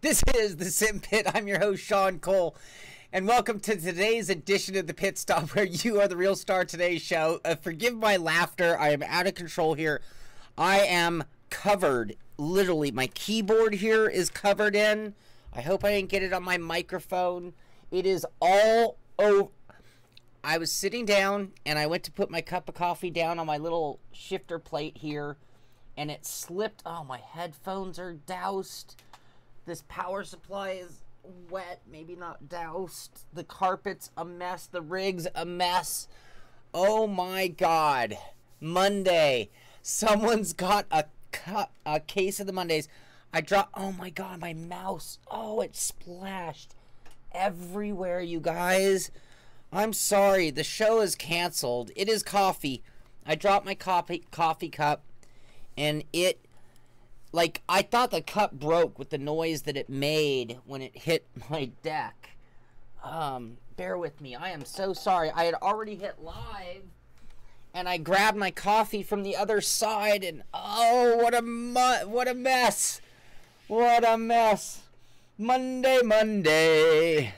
This is the Sim Pit. I'm your host, Sean Cole, and welcome to today's edition of the Pit Stop, where you are the real star of today's show. Forgive my laughter. I am out of control here. I am covered. Literally, my keyboard here is covered in. I hope I didn't get it on my microphone. It is all over. I was sitting down, and I went to put my cup of coffee down on my little shifter plate here, and it slipped. Oh, my headphones are doused. This power supply is wet, maybe not doused. The carpet's a mess. The rig's a mess. Oh my God. Monday. Someone's got a case of the Mondays. I dropped, oh my God, my mouse. Oh, it splashed everywhere, you guys. I'm sorry. The show is canceled. It is coffee. I dropped my coffee cup, and it, like, I thought the cup broke with the noise that it made when it hit my deck. Bear with me. I am so sorry. I had already hit live, and I grabbed my coffee from the other side, and oh, what a mess. What a mess. Monday.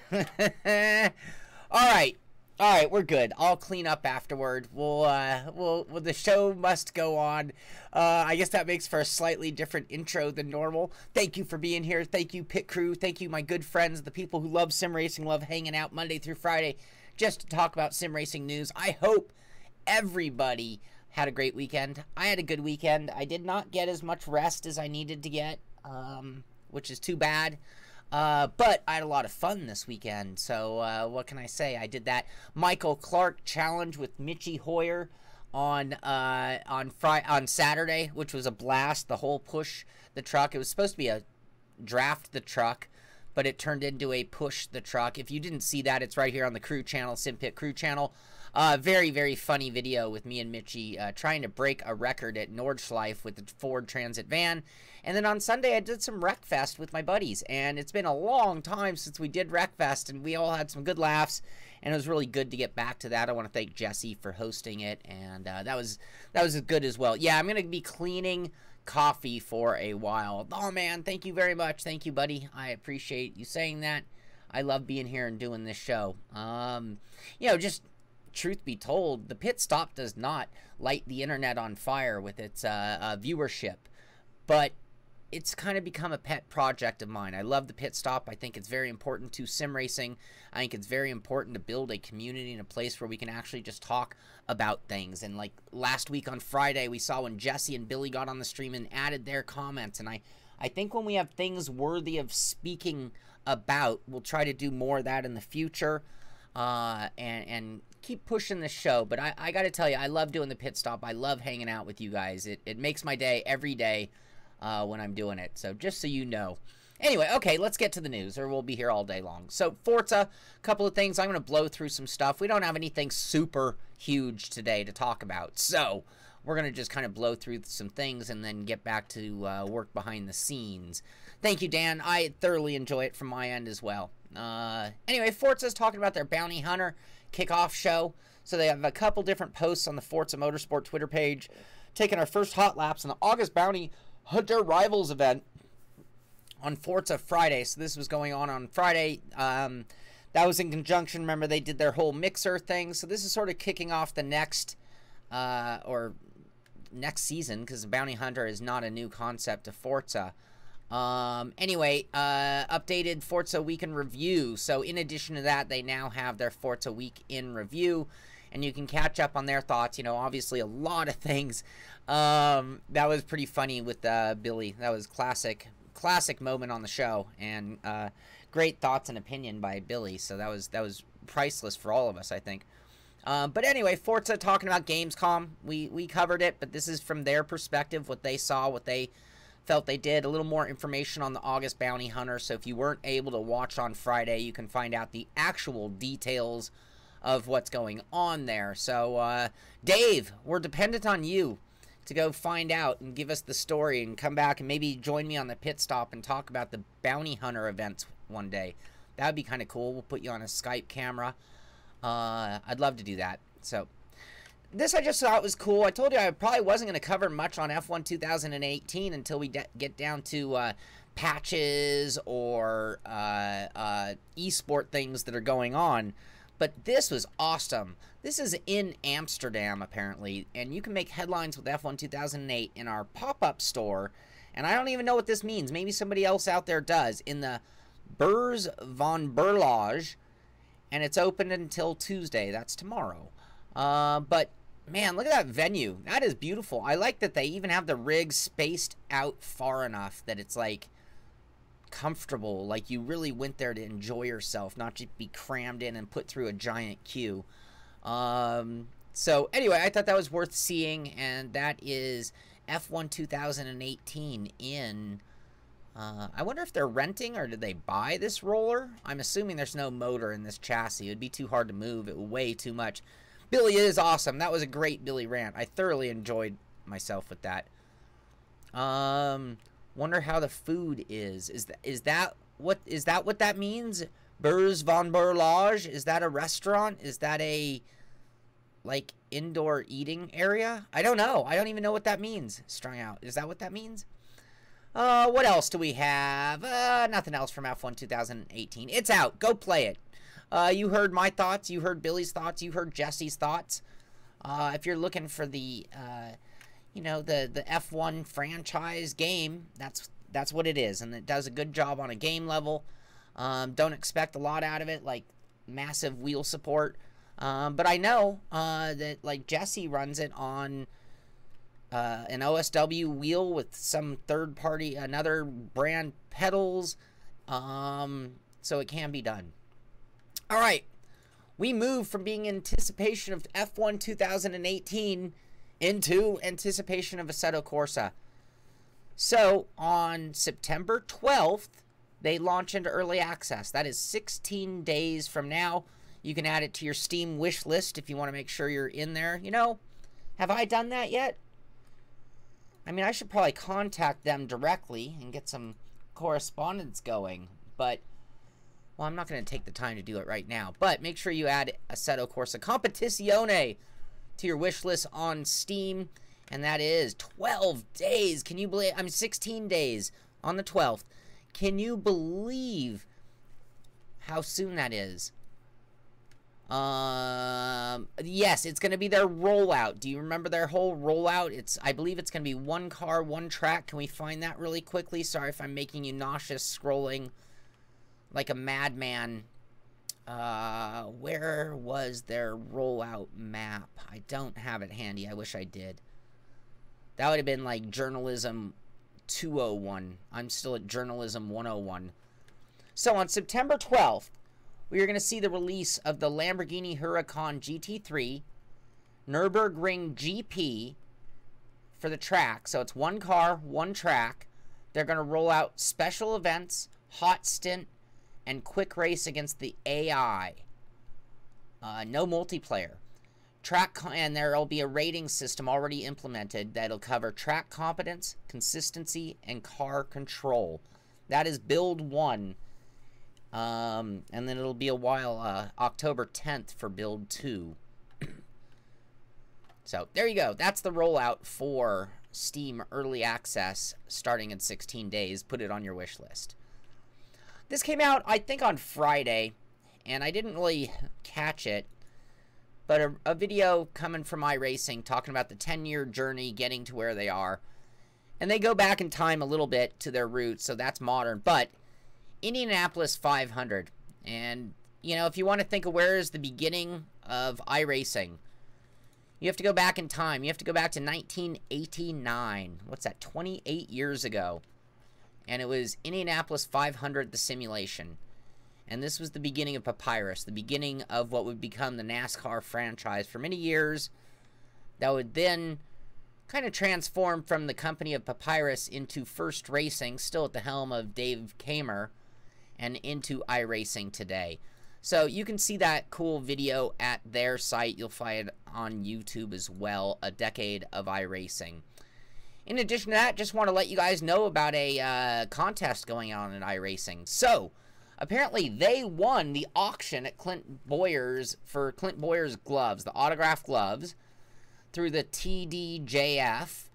All right, we're good. I'll clean up afterward. The show must go on. I guess that makes for a slightly different intro than normal. Thank you for being here. Thank you, pit crew. Thank you, my good friends, the people who love sim racing, love hanging out Monday through Friday just to talk about sim racing news. I hope everybody had a great weekend. I had a good weekend. I did not get as much rest as I needed to get, which is too bad. But I had a lot of fun this weekend, so what can I say? I did that Michael Clark challenge with Mitchie Hoyer on Saturday, which was a blast. The whole push the truck. It was supposed to be a draft the truck, but it turned into a push the truck. If you didn't see that, it's right here on the crew channel, SimPit crew channel. Very, very funny video with me and Mitchie trying to break a record at Nordschleife with the Ford Transit van. And then on Sunday, I did some Wreckfest with my buddies. And it's been a long time since we did Wreckfest, and we all had some good laughs. And it was really good to get back to that. I want to thank Jesse for hosting it, and that was good as well. Yeah, I'm going to be cleaning coffee for a while. Oh, man, thank you very much. Thank you, buddy. I appreciate you saying that. I love being here and doing this show. You know, just truth be told, the Pit Stop does not light the internet on fire with its viewership, but it's kind of become a pet project of mine. I love the Pit Stop. I think it's very important to sim racing. I think it's very important to build a community and a place where we can actually just talk about things. And like last week on Friday, we saw when Jesse and Billy got on the stream and added their comments. And I think when we have things worthy of speaking about, we'll try to do more of that in the future. And keep pushing the show. But I got to tell you, I love doing the Pit Stop. I love hanging out with you guys. It makes my day every day when I'm doing it. So just so you know. Anyway, okay, let's get to the news, or we'll be here all day long. So Forza, a couple of things. I'm going to blow through some stuff. We don't have anything super huge today to talk about. So we're going to just kind of blow through some things and then get back to work behind the scenes. Thank you, Dan. I thoroughly enjoy it from my end as well. Anyway, Forza's talking about their Bounty Hunter kickoff show. So they have a couple different posts on the Forza Motorsport Twitter page, taking our first hot laps in the August Bounty Hunter Rivals event on Forza Friday. So this was going on Friday. That was in conjunction. Remember, they did their whole mixer thing. So this is sort of kicking off the next season, because the Bounty Hunter is not a new concept to Forza. Anyway, updated Forza Week in Review. So in addition to that, they now have their Forza Week in Review, and you can catch up on their thoughts. You know, obviously a lot of things. That was pretty funny with Billy. That was classic moment on the show, and great thoughts and opinion by Billy. So that was priceless for all of us, I think. But anyway, Forza talking about Gamescom. We covered it, but this is from their perspective, what they saw, what they felt they did. A little more information on the August Bounty Hunter. So if you weren't able to watch on Friday, you can find out the actual details of what's going on there. So Dave, we're dependent on you to go find out and give us the story and come back and maybe join me on the Pit Stop and talk about the Bounty Hunter events one day. That would be kind of cool. We'll put you on a Skype camera. I'd love to do that. So this I just thought was cool. I told you I probably wasn't going to cover much on F1 2018 until we get down to patches or esport things that are going on. But this was awesome. This is in Amsterdam, apparently, and you can make headlines with F1 2008 in our pop-up store. And I don't even know what this means. Maybe somebody else out there does. In the Beurs van Berlage, and it's open until Tuesday. That's tomorrow. But, man, look at that venue. That is beautiful. I like that they even have the rig spaced out far enough that it's, like, comfortable. Like, you really went there to enjoy yourself, not just be crammed in and put through a giant queue. So, anyway, I thought that was worth seeing, and that is F1 2018 in... I wonder if they're renting or did they buy this roller? I'm assuming there's no motor in this chassis. It would be too hard to move. It would weigh too much. Billy is awesome. That was a great Billy rant. I thoroughly enjoyed myself with that. Wonder how the food is. Is that what that means? Beurs van Berlage? Is that a restaurant? Is that a like indoor eating area? I don't know. I don't even know what that means. Strung out. Is that what that means? What else do we have? Nothing else from F1 2018. It's out. Go play it. You heard my thoughts. You heard Billy's thoughts. You heard Jesse's thoughts. If you're looking for the, you know, the F1 franchise game, that's what it is. And it does a good job on a game level. Don't expect a lot out of it, like massive wheel support. But I know that, like, Jesse runs it on... an OSW wheel with some third party, another brand pedals, so it can be done. All right, we move from being in anticipation of F1 2018 into anticipation of Assetto Corsa. So on September 12th, they launch into early access. That is 16 days from now. You can add it to your Steam wish list if you want to make sure you're in there. You know, have I done that yet? I mean, I should probably contact them directly and get some correspondence going, but, well, I'm not going to take the time to do it right now. But make sure you add Assetto Corsa Competizione to your wish list on Steam, and that is 12 days. Can you believe? 16 days on the 12th. Can you believe how soon that is? Yes, it's going to be their rollout. Do you remember their whole rollout? I believe it's going to be one car, one track. Can we find that really quickly? Sorry if I'm making you nauseous scrolling like a madman. Where was their rollout map? I don't have it handy. I wish I did. That would have been like Journalism 201. I'm still at Journalism 101. So on September 12th, we are going to see the release of the Lamborghini Huracan GT3, Nürburgring GP for the track. So it's one car, one track. They're going to roll out special events, hot stint, and quick race against the AI. No multiplayer. And there will be a rating system already implemented that'll cover track competence, consistency, and car control. That is build 1. And then it'll be a while, October 10th for build 2. So, there you go. That's the rollout for Steam Early Access starting in 16 days. Put it on your wish list. This came out, I think, on Friday, and I didn't really catch it. But a video coming from iRacing talking about the 10-year journey getting to where they are. And they go back in time a little bit to their roots, so that's modern. But Indianapolis 500, and you know, if you want to think of where is the beginning of iRacing, you have to go back in time. You have to go back to 1989. What's that? 28 years ago. And it was Indianapolis 500, the simulation. And this was the beginning of Papyrus, the beginning of what would become the NASCAR franchise for many years. That would then kind of transform from the company of Papyrus into First Racing, still at the helm of Dave Kamer, and into iRacing today. So you can see that cool video at their site. You'll find it on YouTube as well, A Decade of iRacing. In addition to that, just want to let you guys know about a contest going on in iRacing. So, apparently they won the auction at Clint Boyer's for Clint Boyer's gloves, the autographed gloves. through the TDJF.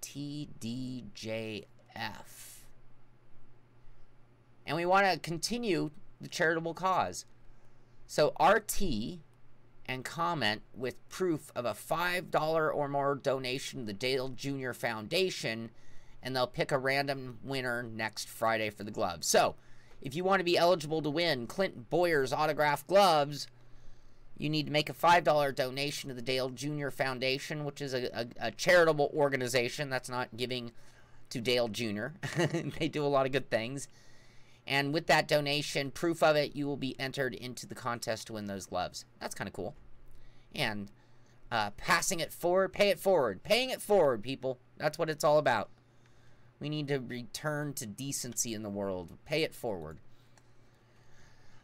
TDJF. And we want to continue the charitable cause. So RT and comment with proof of a $5 or more donation to the Dale Jr. Foundation, and they'll pick a random winner next Friday for the gloves. So if you want to be eligible to win Clint Boyer's autographed gloves, you need to make a $5 donation to the Dale Jr. Foundation, which is a charitable organization that's not giving to Dale Jr. They do a lot of good things. And with that donation, proof of it, you will be entered into the contest to win those gloves. That's kind of cool. And passing it forward, pay it forward. Paying it forward, people. That's what it's all about. We need to return to decency in the world. Pay it forward.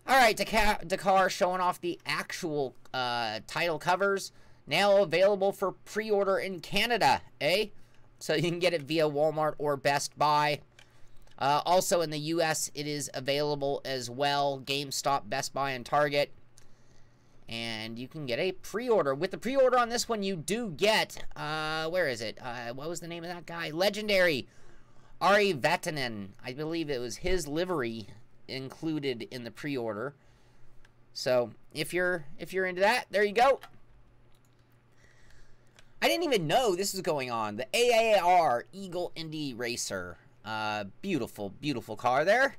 All right, Dakar showing off the actual title covers. Now available for pre-order in Canada, eh? So you can get it via Walmart or Best Buy. Also in the U.S., it is available as well. GameStop, Best Buy, and Target. And you can get a pre-order. With the pre-order on this one, you do get, where is it? What was the name of that guy? Legendary Ari Vatanen. I believe it was his livery included in the pre-order. So if you're into that, there you go. I didn't even know this was going on. The AAR Eagle Indy Racer. Beautiful, beautiful car there.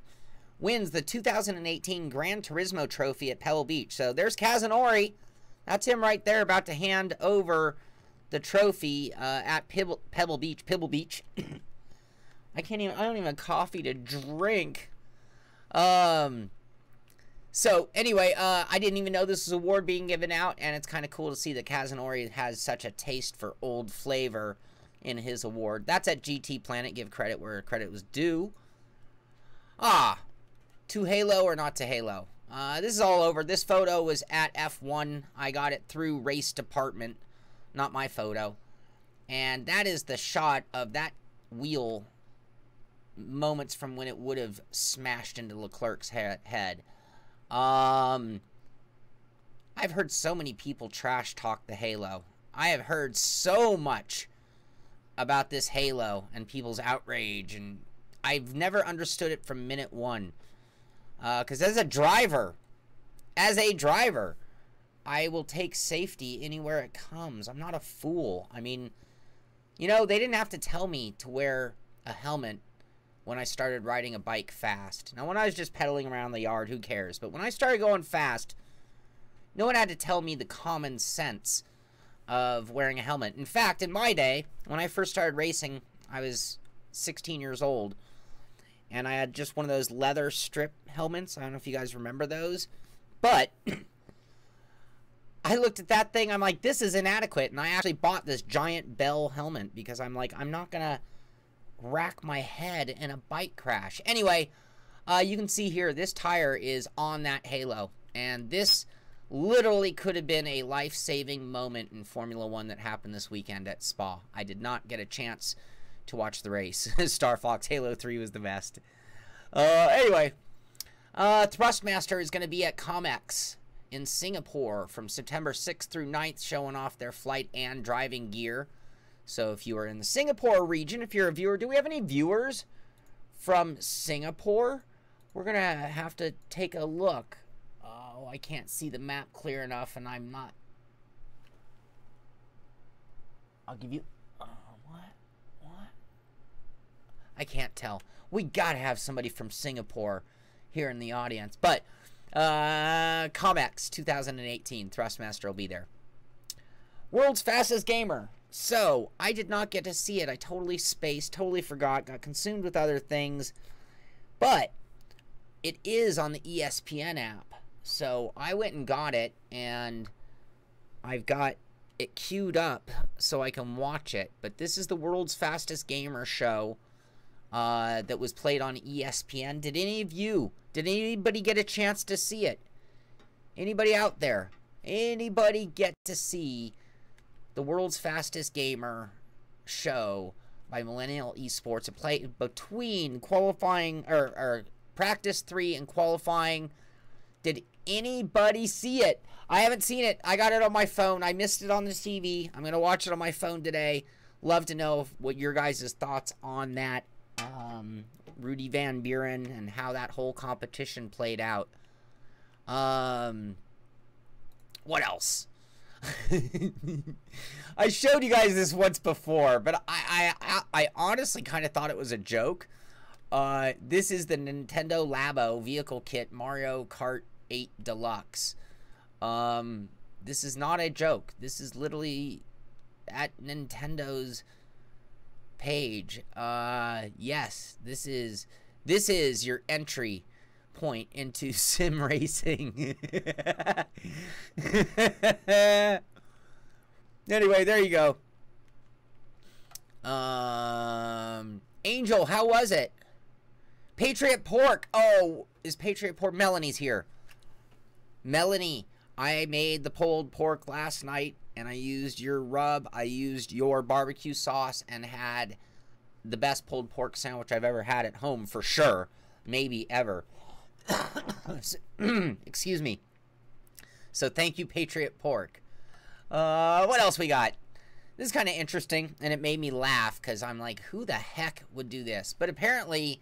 Wins the 2018 Gran Turismo trophy at Pebble Beach. So there's Kazunori. That's him right there, about to hand over the trophy at Pebble Beach. I don't even have coffee to drink. So anyway, I didn't even know this was an award being given out, and it's kind of cool to see that Kazunori has such a taste for old flavor in his award. That's at GT Planet. Give credit where credit was due. To Halo or not to Halo? This is all over. This photo was at F1. I got it through Race Department, not my photo. And that is the shot of that wheel moments from when it would have smashed into Leclerc's head. I've heard so many people trash talk the Halo. I have heard so much about this Halo and people's outrage, and I've never understood it from minute one. Because as a driver, I will take safety anywhere it comes. I'm not a fool. I mean, you know, they didn't have to tell me to wear a helmet when I started riding a bike fast. Now, when I was just pedaling around the yard, who cares? But when I started going fast, no one had to tell me the common sense of wearing a helmet. In fact, in my day, when I first started racing, I was 16 years old, and I had just one of those leather strip helmets. I don't know if you guys remember those, but I looked at that thing, I'm like, this is inadequate, and I actually bought this giant Bell helmet because I'm like, I'm not gonna rack my head in a bike crash. Anyway, you can see here, this tire is on that Halo, and this literally could have been a life-saving moment in Formula 1 that happened this weekend at Spa. I did not get a chance to watch the race. Star Fox Halo 3 was the best. Anyway, Thrustmaster is going to be at Comex in Singapore from September 6th through 9th, showing off their flight and driving gear. So if you are in the Singapore region, if you're a viewer, do we have any viewers from Singapore? We're going to have to take a look. Oh, I can't see the map clear enough, and I'm not. I'll give you. What? I can't tell. We gotta have somebody from Singapore here in the audience. But Comex 2018, Thrustmaster will be there. World's Fastest Gamer. So I did not get to see it. I totally spaced, totally forgot, got consumed with other things. But it is on the ESPN app. So I went and got it, and I've got it queued up so I can watch it. But this is the World's Fastest Gamer show that was played on ESPN. Did anybody get a chance to see it? Anybody out there? Anybody get to see the World's Fastest Gamer show by Millennial Esports? It played between qualifying, or practice 3 and qualifying. Did anybody see it? I haven't seen it. I got it on my phone. I missed it on the TV. I'm going to watch it on my phone today. Love to know what your guys' thoughts on that. Rudy Van Buren and how that whole competition played out. What else? I showed you guys this once before, but I honestly kind of thought it was a joke. This is the Nintendo Labo vehicle kit Mario Kart 8 Deluxe. This is not a joke. This is literally at Nintendo's page. Yes, this is your entry point into sim racing. Anyway, there you go. Angel, how was it? Patriot Pork. Oh, is Patriot Pork? Melanie's here. Melanie, I made the pulled pork last night, and I used your rub. I used your barbecue sauce and had the best pulled pork sandwich I've ever had at home, for sure. Maybe ever. Excuse me. So thank you, Patriot Pork. What else we got? This is kind of interesting, and it made me laugh because I'm like, who the heck would do this? But apparently,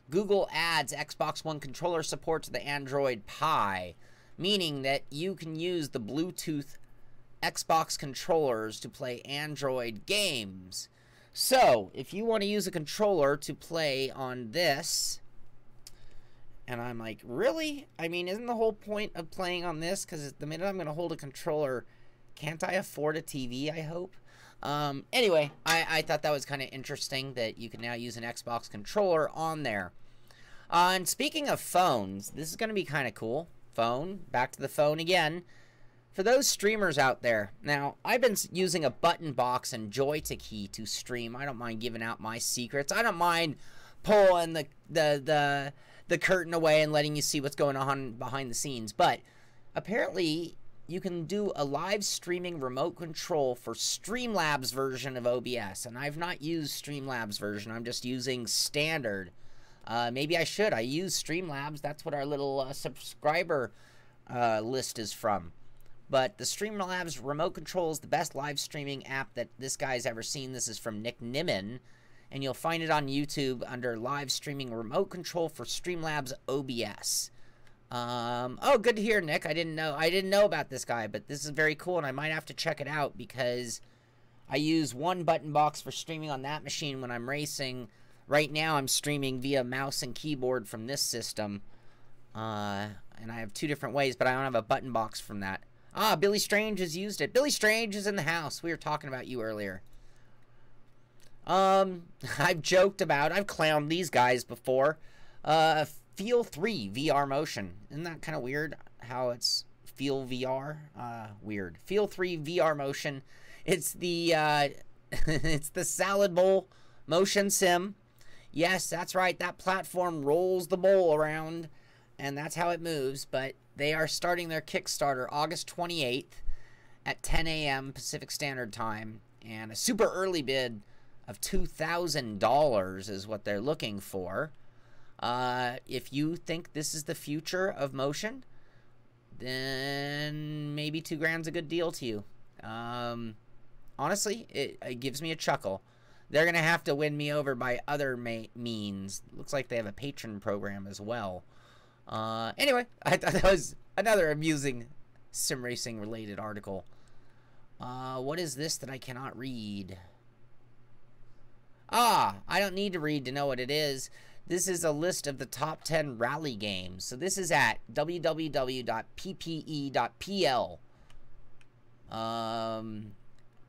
Google adds Xbox One controller support to the Android Pie, meaning that you can use the Bluetooth Xbox controllers to play Android games. So, if you want to use a controller to play on this, and I'm like, really? I mean, isn't the whole point of playing on this? Because the minute I'm going to hold a controller, can't I afford a TV, I hope? Anyway, I thought that was kind of interesting that you can now use an Xbox controller on there. And speaking of phones, this is going to be kind of cool. Phone, back to the phone again. For those streamers out there, now, I've been using a button box and Joy-to-Key to stream. I don't mind giving out my secrets. I don't mind pulling the curtain away and letting you see what's going on behind the scenes. But apparently, you can do a live streaming remote control for Streamlabs version of OBS. And I've not used Streamlabs version. I'm just using standard. Maybe I should. I use Streamlabs. That's what our little subscriber list is from. But the Streamlabs remote control is the best live streaming app that this guy's ever seen. This is from Nick Nimmin. And you'll find it on YouTube under live streaming remote control for Streamlabs OBS. Oh, good to hear, Nick. I didn't know about this guy, but this is very cool, and I might have to check it out because I use one button box for streaming on that machine when I'm racing. Right now, I'm streaming via mouse and keyboard from this system, and I have two different ways, but I don't have a button box from that. Ah, Billy Strange has used it. Billy Strange is in the house. We were talking about you earlier. I've joked about, I've clowned these guys before. Feel 3 VR motion. Isn't that kind of weird how it's Feel VR? Weird. Feel 3 VR motion. It's the, it's the salad bowl motion sim. Yes, that's right. That platform rolls the bowl around, and that's how it moves. But they are starting their Kickstarter August 28th at 10 a.m. Pacific Standard Time. And a super early bid of $2,000 is what they're looking for. If you think this is the future of motion, then maybe $2,000's a good deal to you. Honestly, it gives me a chuckle. They're going to have to win me over by other means. Looks like they have a patron program as well. Anyway, I thought that was another amusing sim racing related article. What is this that I cannot read? Ah, I don't need to read to know what it is. This is a list of the top 10 rally games. So this is at www.ppe.pl.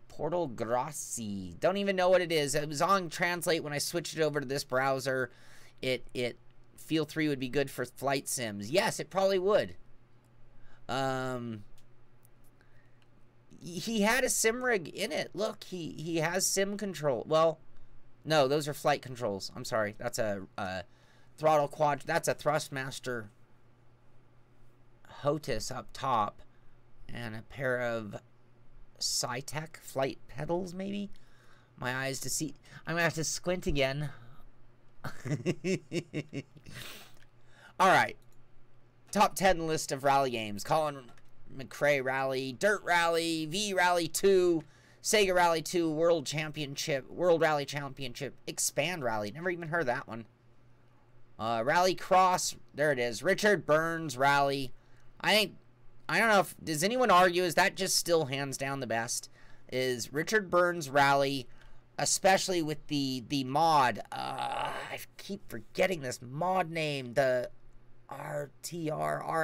Portal Grossi. Don't even know what it is. It was on Translate when I switched it over to this browser. Feel 3 would be good for flight sims. Yes, it probably would. He had a sim rig in it. Look, he has sim control. Well, no, those are flight controls. I'm sorry. That's a throttle quad. That's a Thrustmaster HOTUS up top. And a pair of Cytec flight pedals, maybe? My eyes to see. I'm going to have to squint again. Alright. top 10 list of rally games. Colin McRae Rally, Dirt Rally, V Rally 2, Sega Rally 2, World Championship, World Rally Championship, Expand Rally. Never even heard that one. Rally Cross, there it is. Richard Burns Rally. I don't know if, does anyone argue, is that just still hands down the best? Is Richard Burns Rally, especially with the mod, I keep forgetting this mod name, the RSR.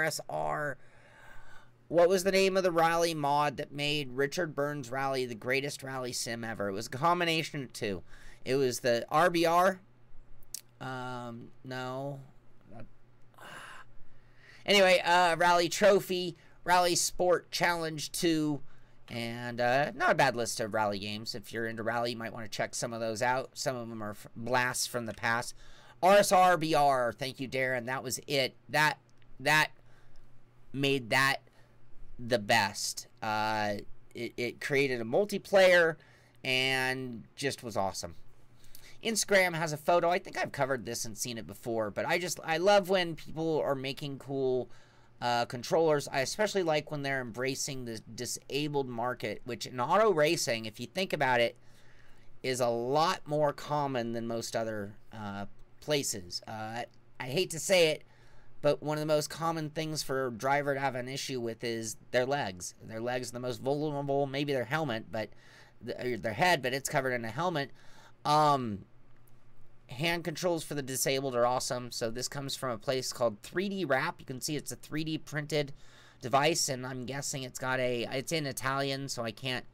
What was the name of the rally mod that made Richard Burns Rally the greatest rally sim ever? It was a combination of two. It was the RBR. No. Anyway, Rally Trophy, Rally Sport Challenge 2, and not a bad list of rally games. If you're into rally, you might want to check some of those out. Some of them are blasts from the past. RSRBR, thank you, Darren. That was it. That made that the best. It created a multiplayer and just was awesome. Instagram has a photo. I think I've covered this and seen it before, but I love when people are making cool controllers. I especially like when they're embracing the disabled market, which in auto racing, if you think about it, is a lot more common than most other places. I hate to say it, but one of the most common things for a driver to have an issue with is their legs. Their legs are the most vulnerable, maybe their helmet, but their head, but it's covered in a helmet. Hand controls for the disabled are awesome. So this comes from a place called 3D Wrap. You can see it's a 3D printed device, and I'm guessing it's in Italian, so I can't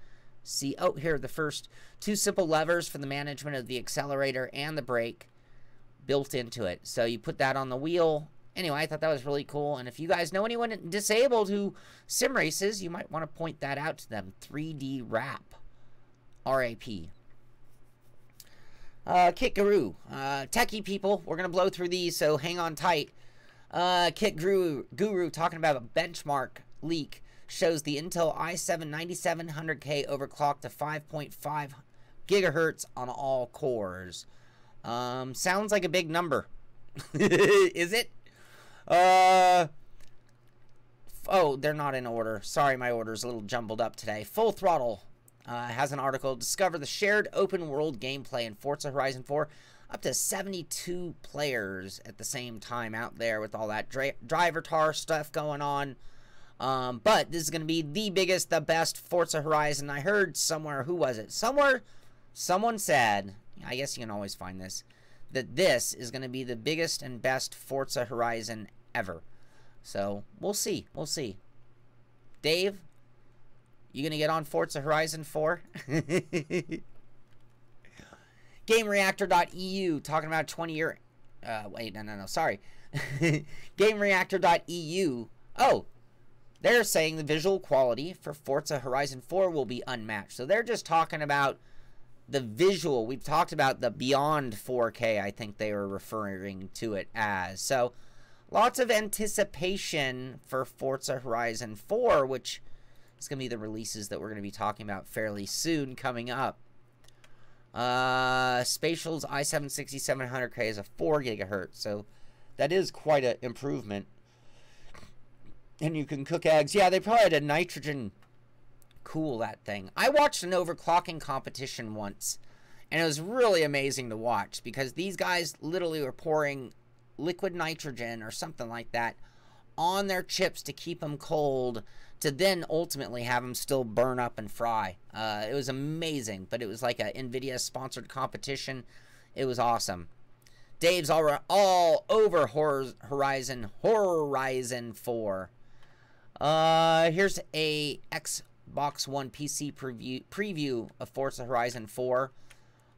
see. Oh, here, the first two simple levers for the management of the accelerator and the brake built into it. So you put that on the wheel. Anyway, I thought that was really cool, and if you guys know anyone disabled who sim races, you might want to point that out to them. 3D Wrap. R-A-P. Kit Guru. Techie people, we're going to blow through these, so hang on tight. Kit Guru talking about a benchmark leak. Shows the Intel i7 9700K overclocked to 5.5 gigahertz on all cores. Sounds like a big number. Is it? Oh, they're not in order. Sorry, my order's a little jumbled up today. Full Throttle has an article. Discover the shared open world gameplay in Forza Horizon 4. Up to 72 players at the same time out there with all that driver tar stuff going on. But this is going to be the biggest, the best Forza Horizon. I heard somewhere, who was it? Somewhere, someone said, I guess you can always find this, that this is going to be the biggest and best Forza Horizon ever. So, we'll see. We'll see. Dave, you going to get on Forza Horizon 4? GameReactor.eu talking about 20-year... wait, no, sorry. GameReactor.eu. Oh, they're saying the visual quality for Forza Horizon 4 will be unmatched. So they're just talking about the visual. We've talked about the beyond 4K, I think they were referring to it as. So lots of anticipation for Forza Horizon 4, which is going to be the releases that we're going to be talking about fairly soon coming up. Spatial's i7 6700K is a 4 gigahertz, so that is quite an improvement. And you can cook eggs. Yeah, they probably had a nitrogen cool that thing. I watched an overclocking competition once, and it was really amazing to watch because these guys literally were pouring liquid nitrogen or something like that on their chips to keep them cold, to then ultimately have them still burn up and fry. It was amazing, but it was like a NVIDIA sponsored competition. It was awesome. Dave's all over Horizon 4. Here's a Xbox One PC preview of Forza Horizon 4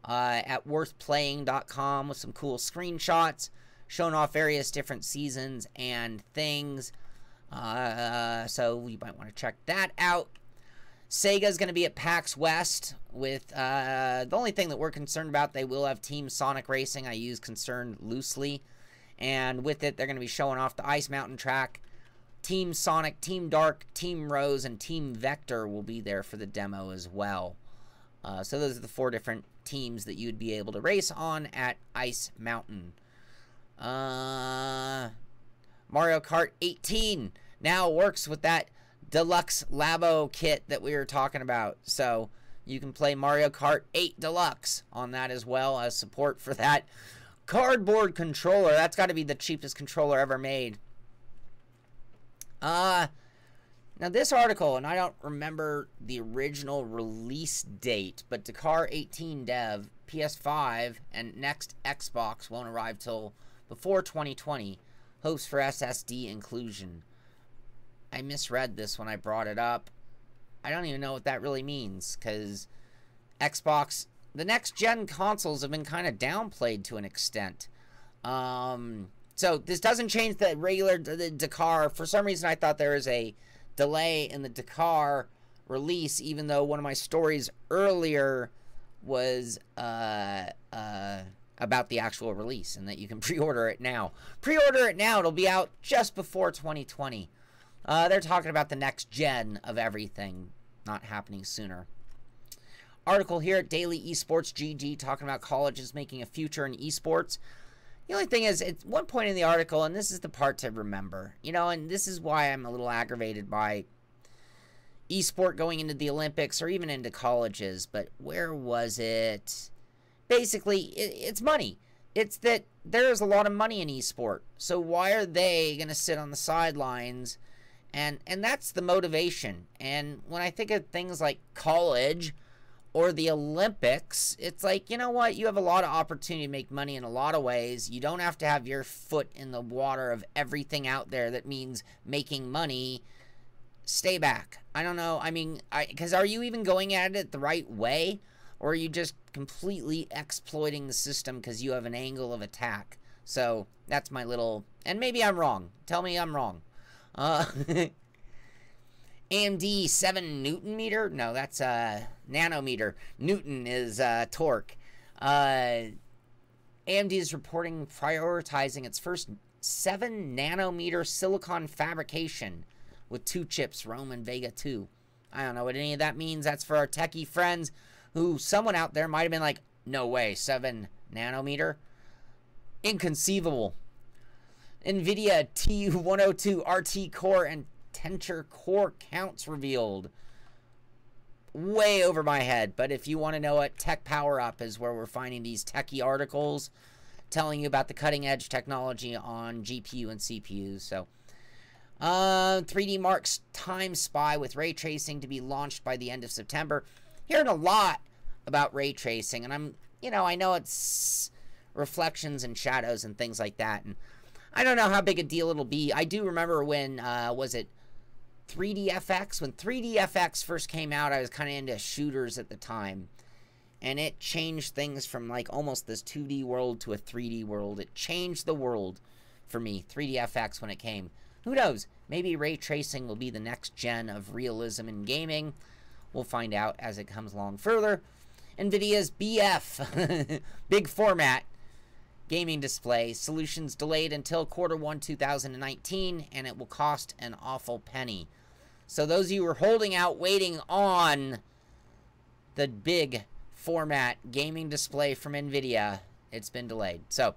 at worthplaying.com with some cool screenshots showing off various different seasons and things. So you might want to check that out. Sega's going to be at PAX West with the only thing that we're concerned about, they will have Team Sonic Racing. I use concerned loosely. And with it, they're going to be showing off the Ice Mountain track. Team Sonic, Team Dark, Team Rose, and Team Vector will be there for the demo as well. So those are the 4 different teams that you'd be able to race on at Ice Mountain. Mario Kart 18 now works with that deluxe Labo kit that we were talking about. So you can play Mario Kart 8 Deluxe on that as well as support for that cardboard controller. That's got to be the cheapest controller ever made. Now this article, and I don't remember the original release date, but Dakar 18 dev, PS5, and next Xbox won't arrive till before 2020. Hopes for SSD inclusion. I misread this when I brought it up. I don't even know what that really means, because Xbox, the next gen consoles have been kind of downplayed to an extent. So this doesn't change the regular Dakar. For some reason, I thought there was a delay in the Dakar release, even though one of my stories earlier was about the actual release and that you can pre-order it now. Pre-order it now. It'll be out just before 2020. They're talking about the next gen of everything not happening sooner. Article here at Daily Esports GG talking about colleges making a future in esports. The only thing is, at one point in the article, and this is the part to remember, you know, and this is why I'm a little aggravated by esport going into the Olympics or even into colleges, but where was it? Basically, it's money. It's that there's a lot of money in esport, so why are they going to sit on the sidelines? And that's the motivation. And when I think of things like college or the Olympics, it's like, you know what? You have a lot of opportunity to make money in a lot of ways. You don't have to have your foot in the water of everything out there that means making money. Stay back. I don't know. I mean, because are you even going at it the right way? Or are you just completely exploiting the system because you have an angle of attack? So that's my little... And maybe I'm wrong. Tell me I'm wrong. AMD 7 Newton meter? No, that's nanometer. Newton is torque. AMD is reporting prioritizing its first 7 nanometer silicon fabrication with 2 chips, Rome and Vega 2. I don't know what any of that means. That's for our techie friends who someone out there might have been like, no way, 7 nanometer? Inconceivable. NVIDIA TU102 RT core and Tensor core counts revealed. Way over my head, but if you want to know it, Tech Power Up is where we're finding these techie articles telling you about the cutting edge technology on GPU and CPUs. So 3D Mark's Time Spy with ray tracing to be launched by the end of September. Hearing a lot about ray tracing, and I know it's reflections and shadows and things like that, and I don't know how big a deal it'll be. I do remember when, was it 3DFX? When 3DFX first came out, I was kind of into shooters at the time. And it changed things from like almost this 2D world to a 3D world. It changed the world for me, 3DFX, when it came. Who knows? Maybe ray tracing will be the next gen of realism in gaming. We'll find out as it comes along further. NVIDIA's BF, big format, gaming display solutions delayed until Q1 2019, and it will cost an awful penny. So those of you who are holding out, waiting on the big format gaming display from NVIDIA, it's been delayed. So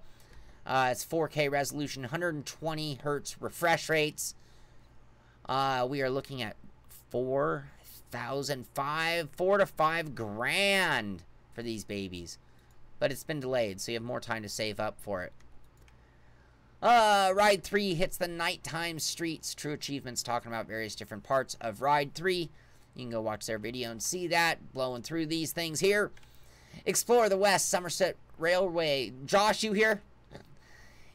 it's 4K resolution, 120 hertz refresh rates. We are looking at $4 to $5 grand for these babies. But it's been delayed, so you have more time to save up for it. Ride 3 hits the nighttime streets. True Achievements talking about various different parts of Ride 3. You can go watch their video and see that. Blowing through these things here. Explore the West Somerset Railway. Josh, you here?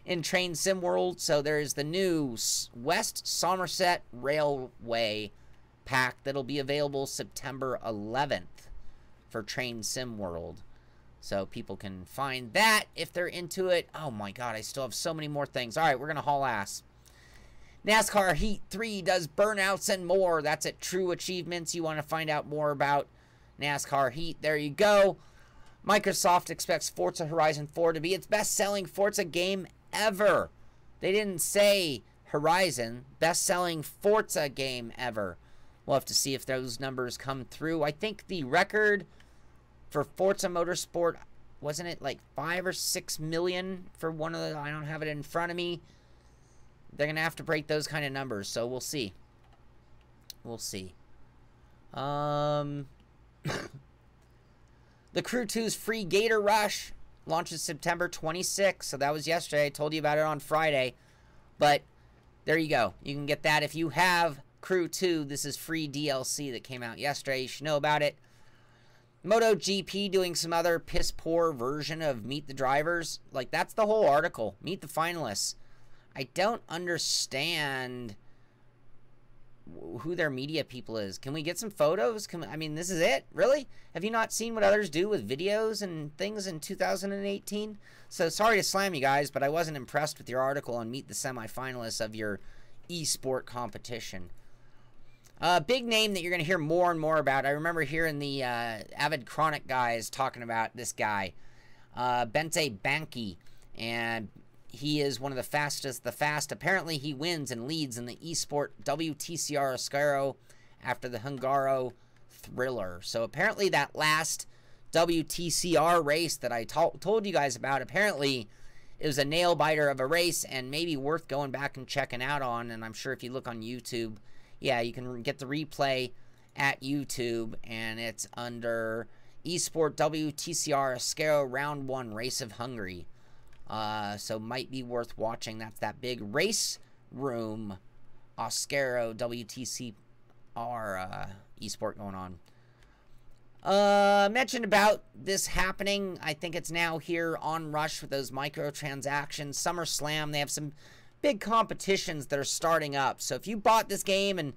In Train Sim World. So there's the new West Somerset Railway pack that'll be available September 11th for Train Sim World. So people can find that if they're into it. Oh my god, I still have so many more things. All right, we're going to haul ass. NASCAR Heat 3 does burnouts and more. That's at True Achievements. You want to find out more about NASCAR Heat. There you go. Microsoft expects Forza Horizon 4 to be its best-selling Forza game ever. They didn't say Horizon. Best-selling Forza game ever. We'll have to see if those numbers come through. I think the record for Forza Motorsport, wasn't it like 5 or 6 million for one of the, I don't have it in front of me. They're going to have to break those kind of numbers, so we'll see. We'll see. The Crew 2's free Gator Rush launches September 26th. So that was yesterday. I told you about it on Friday. But there you go. You can get that. If you have Crew 2, this is free DLC that came out yesterday. You should know about it. MotoGP doing some other piss poor version of Meet the Drivers. Like, that's the whole article. Meet the finalists. I don't understand who their media people is. Can we get some photos? I mean, this is it? Really? Have you not seen what others do with videos and things in 2018? So sorry to slam you guys, but I wasn't impressed with your article on Meet the Semifinalists of your esport competition. Big name that you're going to hear more and more about. I remember hearing the Avid Chronic guys talking about this guy, Bente Banki, and he is one of the fastest. Apparently, he wins and leads in the Esport WTCR Ascaro after the Hungaro Thriller. So apparently that last WTCR race that I told you guys about, apparently it was a nail-biter of a race and maybe worth going back and checking out on. And I'm sure if you look on YouTube, yeah, you can get the replay at YouTube, and it's under Esport WTCR Ascaro Round 1 Race of Hungary. So might be worth watching. That's that big race room Ascaro WTCR esport going on. Mentioned about this happening. I think it's now here on Rush with those microtransactions. SummerSlam, they have some big competitions that are starting up. So if you bought this game and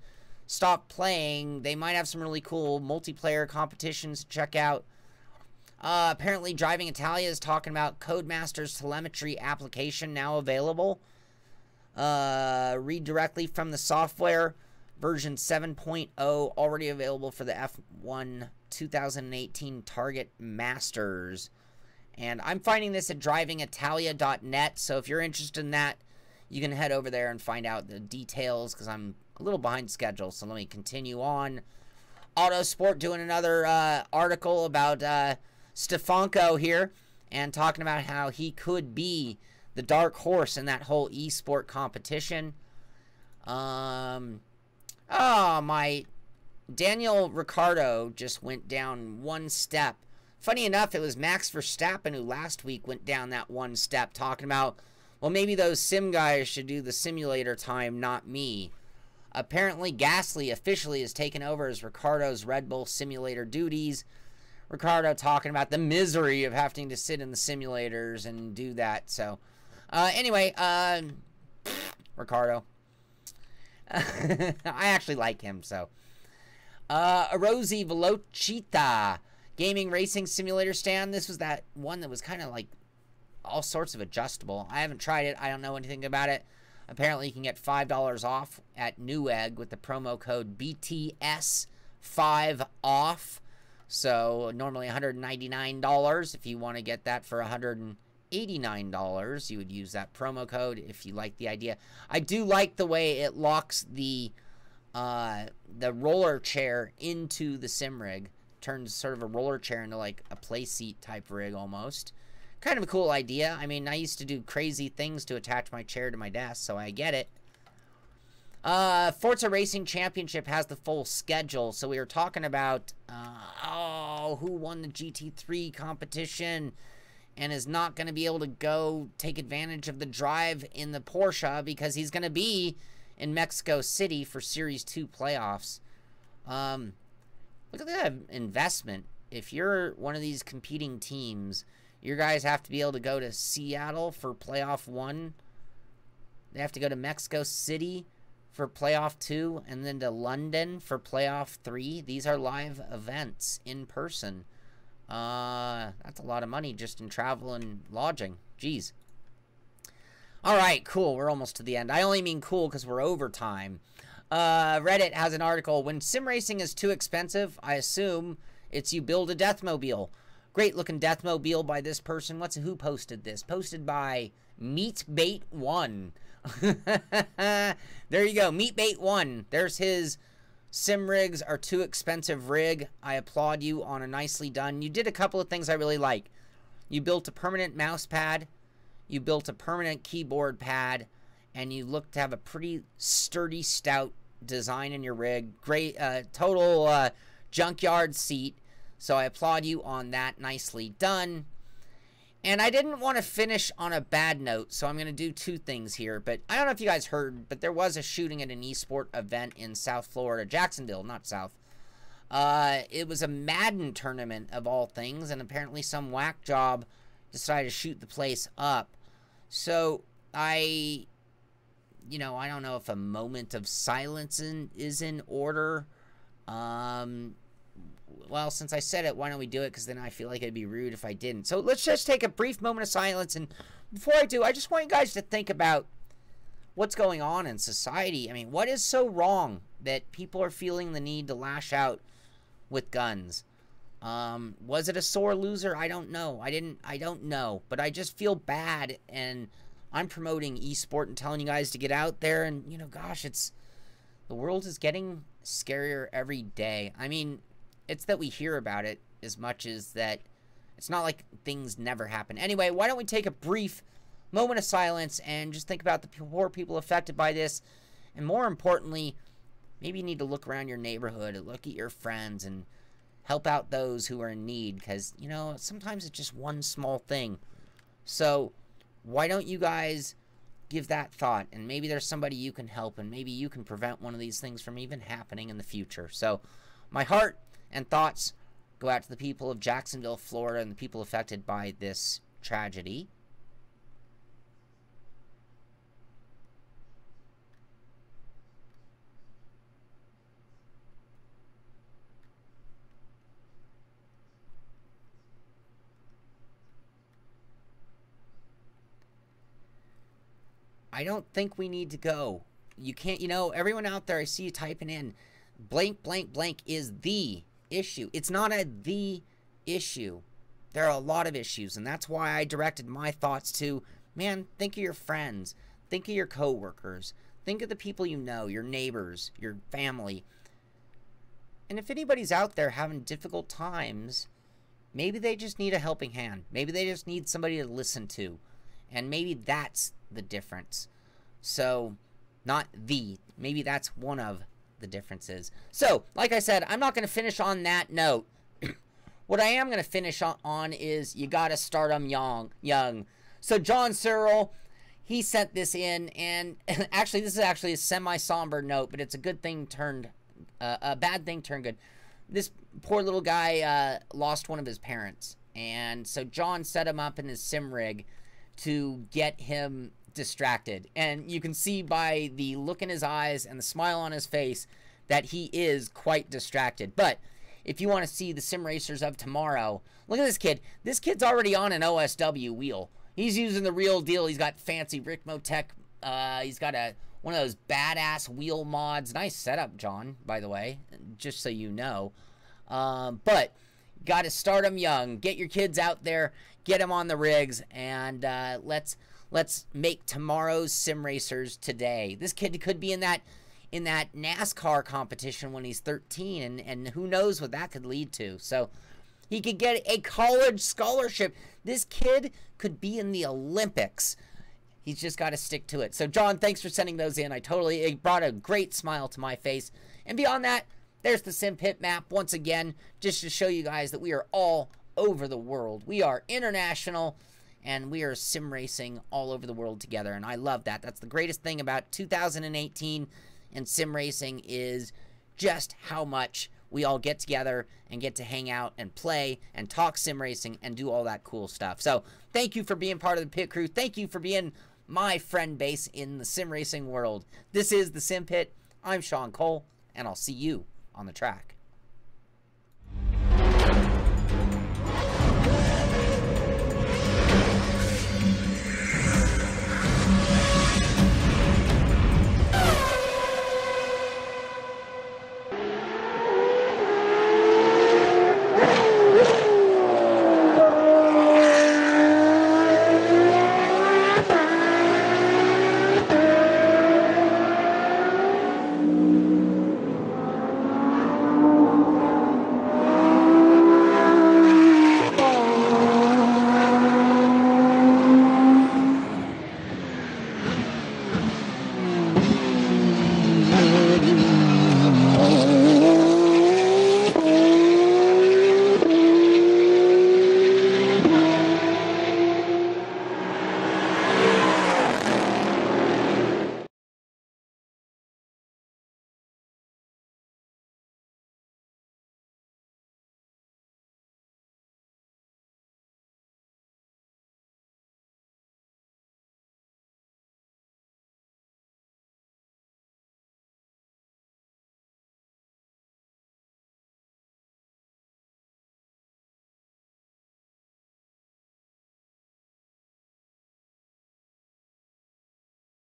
stopped playing, they might have some really cool multiplayer competitions to check out. Apparently, Driving Italia is talking about Codemaster's telemetry application now available. Read directly from the software. Version 7.0 already available for the F1 2018 Target Masters. And I'm finding this at drivingitalia.net. So if you're interested in that, you can head over there and find out the details, because I'm a little behind schedule. So let me continue on. Autosport doing another article about Stefanko here, and talking about how he could be the dark horse in that whole esport competition. Oh, my Daniel Ricciardo just went down one step. Funny enough, it was Max Verstappen who last week went down that one step, talking about, well, maybe those sim guys should do the simulator time, not me. Apparently, Gasly officially has taken over as Ricciardo's Red Bull simulator duties. Ricciardo talking about the misery of having to sit in the simulators and do that. So, anyway, Ricciardo. I actually like him, so. Arosi Velocita gaming racing simulator stand. This was that one that was kind of like all sorts of adjustable. I haven't tried it. I don't know anything about it. Apparently, you can get $5 off at Newegg with the promo code BTS5OFF. So, normally $199. If you want to get that for $189, you would use that promo code if you like the idea. I do like the way it locks the roller chair into the sim rig. Turns sort of a roller chair into like a play seat type rig almost. Kind of a cool idea. I mean, I used to do crazy things to attach my chair to my desk, so I get it. Forza Racing Championship has the full schedule. So we were talking about, who won the GT3 competition and is not going to be able to go take advantage of the drive in the Porsche because he's going to be in Mexico City for Series 2 playoffs. Look at that investment. If you're one of these competing teams, your guys have to be able to go to Seattle for playoff 1. They have to go to Mexico City for playoff 2, and then to London for playoff 3. These are live events in person. That's a lot of money just in travel and lodging. Jeez. All right, cool. We're almost to the end. I only mean cool because we're over time. Reddit has an article. When sim racing is too expensive, I assume it's you build a Deathmobile. Great looking Deathmobile by this person. Who posted this? Posted by Meatbait1. There you go, Meatbait1. There's his sim rigs are too expensive rig. I applaud you on a nicely done. You did a couple of things I really like. You built a permanent mouse pad. You built a permanent keyboard pad. and you look to have a pretty sturdy, stout design in your rig. Great, total junkyard seat. So I applaud you on that. Nicely done. And I didn't want to finish on a bad note, so I'm going to do two things here. But I don't know if you guys heard, but there was a shooting at an Esport event in South Florida, Jacksonville, not South. It was a Madden tournament of all things, and apparently some whack job decided to shoot the place up. So I don't know if a moment of silence is in order. Well, since I said it, why don't we do it? Because then I feel like it'd be rude if I didn't. So let's just take a brief moment of silence. And before I do, I just want you guys to think about what's going on in society. I mean, what is so wrong that people are feeling the need to lash out with guns? Was it a sore loser? I don't know. I don't know. But I just feel bad. And I'm promoting esport and telling you guys to get out there. And, gosh, the world is getting scarier every day. I mean, it's that we hear about it as much as that it's not like things never happen. Anyway, why don't we take a brief moment of silence and just think about the poor people affected by this. And more importantly, maybe you need to look around your neighborhood and look at your friends and help out those who are in need. Because, sometimes it's just one small thing. So why don't you guys give that thought? And maybe there's somebody you can help, and maybe you can prevent one of these things from even happening in the future. So my heart and thoughts go out to the people of Jacksonville, Florida, and the people affected by this tragedy. I don't think we need to go. You can't, everyone out there, I see you typing in, blank, blank, blank is the issue. It's not the issue. There are a lot of issues, and that's why I directed my thoughts to, man, think of your friends. Think of your coworkers. Think of the people you know, your neighbors, your family. And if anybody's out there having difficult times, maybe they just need a helping hand. Maybe they just need somebody to listen to. And maybe that's the difference. So, maybe that's one of the differences. So, like I said, I'm not going to finish on that note. What I am going to finish on is you got to start them young. So, John Searle, he sent this in, and actually, this is actually a semi-somber note, but it's a good thing turned, a bad thing turned good. This poor little guy lost one of his parents, and so John set him up in his sim rig to get him distracted. And you can see by the look in his eyes and the smile on his face that he is quite distracted. But if you want to see the sim racers of tomorrow, look at this kid. This kid's already on an OSW wheel. He's using the real deal. He's got fancy Ricmo Tech. He's got one of those badass wheel mods. Nice setup, John, by the way, just so you know. But got to start them young. Get your kids out there. Get them on the rigs, and let's make tomorrow's sim racers today. This kid could be in that NASCAR competition when he's 13, and who knows what that could lead to. So he could get a college scholarship. This kid could be in the Olympics. He's just got to stick to it. So John, thanks for sending those in. It brought a great smile to my face. And beyond that, there's the Sim Pit map once again, just to show you guys that we are all over the world. We are international, and we are sim racing all over the world together, and I love that. That's the greatest thing about 2018 and sim racing, is just how much we all get together and get to hang out and play and talk sim racing and do all that cool stuff. So thank you for being part of the pit crew. Thank you for being my friend base in the sim racing world. This is the Sim Pit. I'm Sean Cole, and I'll see you on the track.